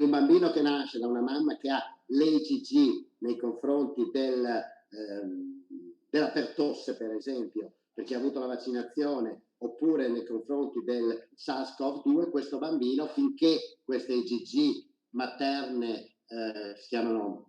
Un bambino che nasce da una mamma che ha l'IgG nei confronti della pertosse, per esempio, perché ha avuto la vaccinazione, oppure nei confronti del SARS-CoV-2, questo bambino, finché queste IgG materne, si chiamano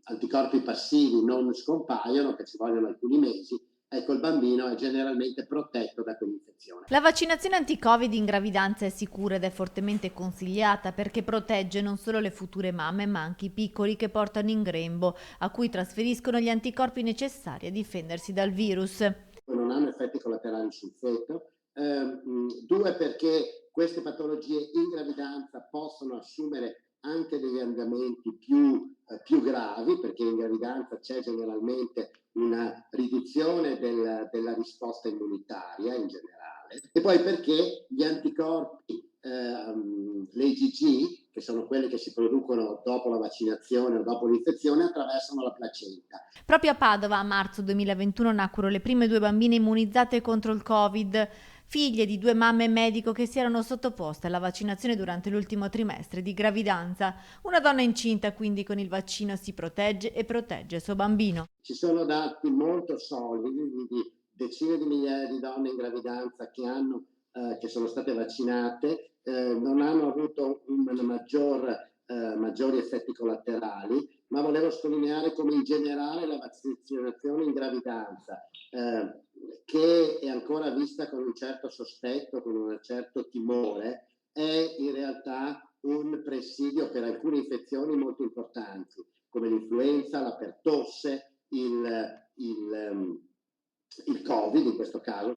anticorpi passivi, non scompaiono, che ci vogliono alcuni mesi, ecco, il bambino è generalmente protetto da quell'infezione. La vaccinazione anti-Covid in gravidanza è sicura ed è fortemente consigliata perché protegge non solo le future mamme, ma anche i piccoli che portano in grembo, a cui trasferiscono gli anticorpi necessari a difendersi dal virus. Non hanno effetti collaterali sul feto. Due, perché queste patologie in gravidanza possono assumere anche degli andamenti più gravi, perché in gravidanza c'è generalmente una riduzione della risposta immunitaria in generale. E poi perché gli anticorpi, le IgG, che sono quelle che si producono dopo la vaccinazione o dopo l'infezione, attraversano la placenta. Proprio a Padova a marzo 2021 nacquero le prime 2 bambine immunizzate contro il Covid, figlie di 2 mamme e medico che si erano sottoposte alla vaccinazione durante l'ultimo trimestre di gravidanza. Una donna incinta quindi con il vaccino si protegge e protegge il suo bambino. Ci sono dati molto solidi di decine di migliaia di donne in gravidanza che sono state vaccinate, non hanno avuto maggiori effetti collaterali, ma volevo sottolineare come in generale la vaccinazione in gravidanza, che è ancora vista con un certo sospetto, con un certo timore, è in realtà un presidio per alcune infezioni molto importanti, come l'influenza, la pertosse, il Covid in questo caso.